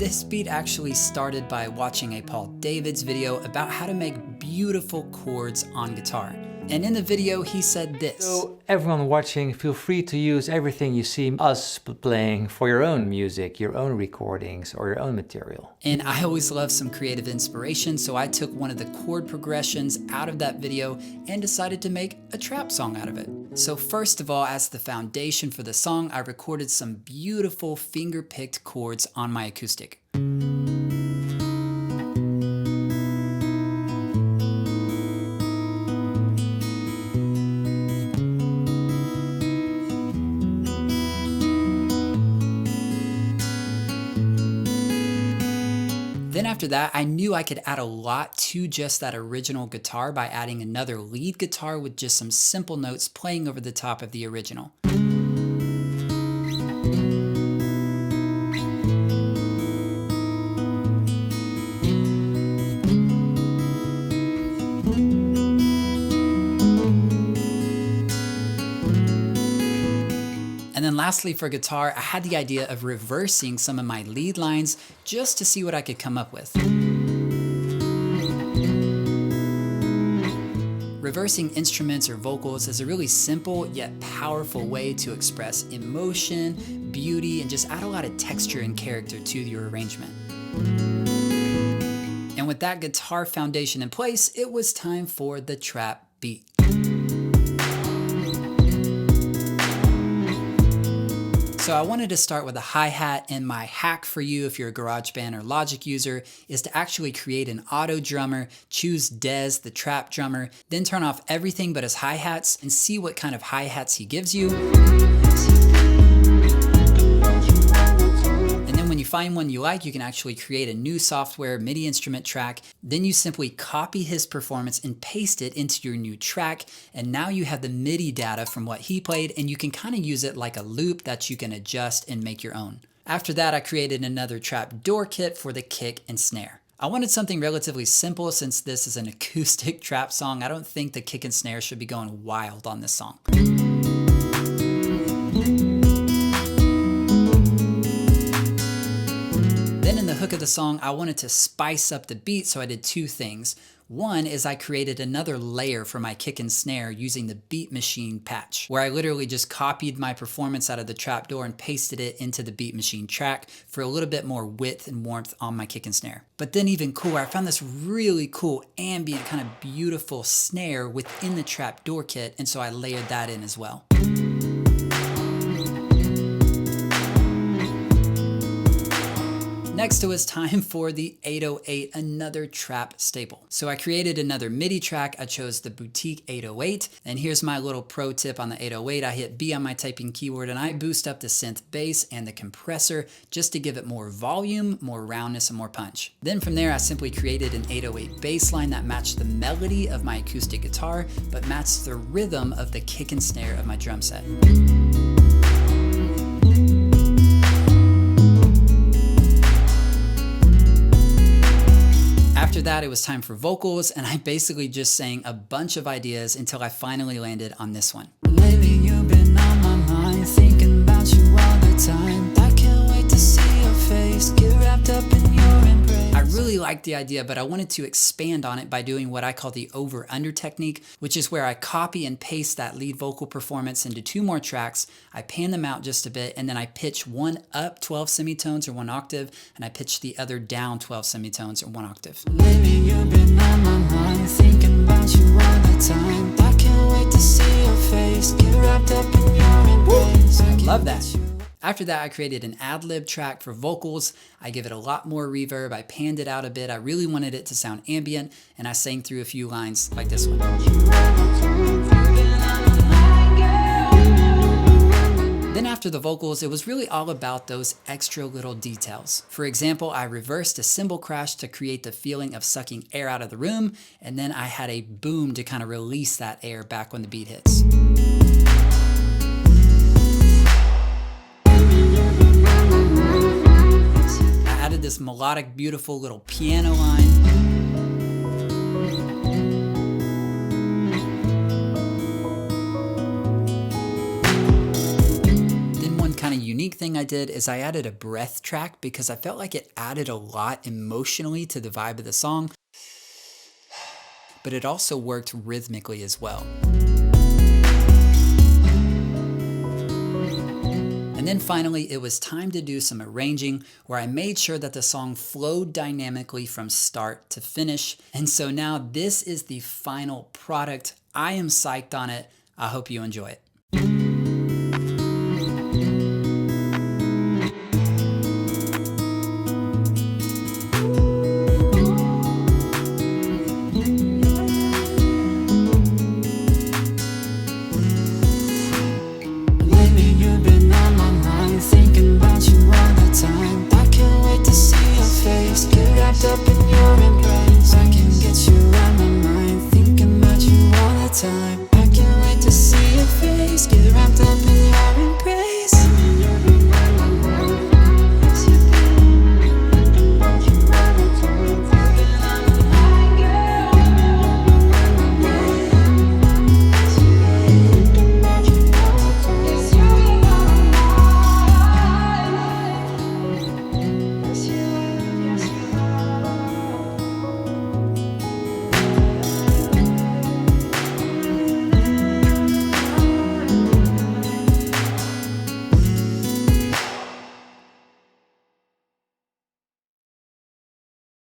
This beat actually started by watching a Paul Davids video about how to make beautiful chords on guitar. And in the video, he said this. So everyone watching, feel free to use everything you see us playing for your own music, your own recordings, or your own material. And I always love some creative inspiration, so I took one of the chord progressions out of that video and decided to make a trap song out of it. So first of all, as the foundation for the song, I recorded some beautiful finger-picked chords on my acoustic. Then after that, I knew I could add a lot to just that original guitar by adding another lead guitar with just some simple notes playing over the top of the original. And then lastly for guitar, I had the idea of reversing some of my lead lines just to see what I could come up with. Reversing instruments or vocals is a really simple yet powerful way to express emotion, beauty, and just add a lot of texture and character to your arrangement. And with that guitar foundation in place, it was time for the trap beat. So I wanted to start with a hi-hat, and my hack for you if you're a GarageBand or Logic user is to actually create an auto drummer, choose Dez, the trap drummer, then turn off everything but his hi-hats and see what kind of hi-hats he gives you. When you find one you like, you can actually create a new software MIDI instrument track. Then you simply copy his performance and paste it into your new track. And now you have the MIDI data from what he played, and you can kind of use it like a loop that you can adjust and make your own. After that, I created another trap door kit for the kick and snare. I wanted something relatively simple since this is an acoustic trap song. I don't think the kick and snare should be going wild on this song. Hook of the song, I wanted to spice up the beat, so I did two things. One is I created another layer for my kick and snare using the Beat Machine patch, where I literally just copied my performance out of the trapdoor and pasted it into the Beat Machine track for a little bit more width and warmth on my kick and snare. But then even cooler, I found this really cool ambient kind of beautiful snare within the trapdoor kit, and so I layered that in as well. Next, it was time for the 808, another trap staple. So I created another MIDI track. I chose the Boutique 808. And here's my little pro tip on the 808. I hit B on my typing keyboard and I boost up the synth bass and the compressor just to give it more volume, more roundness, and more punch. Then from there, I simply created an 808 bass line that matched the melody of my acoustic guitar, but matched the rhythm of the kick and snare of my drum set. After that, it was time for vocals, and I basically just sang a bunch of ideas until I finally landed on this one. Lately you've been on my mind, thinking about you all the time. I can't wait to see your face, get wrapped up in your embrace. I really liked the idea, but I wanted to expand on it by doing what I call the over-under technique, which is where I copy and paste that lead vocal performance into two more tracks. I pan them out just a bit, and then I pitch one up 12 semitones or 1 octave, and I pitch the other down 12 semitones or 1 octave. Lately you've been on my mind, thinking about you all the time. I can't wait to see your face, get wrapped up in your embrace. I love that. After that, I created an ad-lib track for vocals. I give it a lot more reverb. I panned it out a bit. I really wanted it to sound ambient, and I sang through a few lines like this one. Then after the vocals, it was really all about those extra little details. For example, I reversed a cymbal crash to create the feeling of sucking air out of the room, and then I had a boom to kind of release that air back when the beat hits. This melodic, beautiful little piano line. Then one kind of unique thing thing I did is I added a breath track because I felt like it added a lot emotionally to the vibe of the song, but it also worked rhythmically as well. And then finally, it was time to do some arranging where I made sure that the song flowed dynamically from start to finish. And so now this is the final product. I am psyched on it. I hope you enjoy it. Time. I can't wait to see your face, get wrapped up in your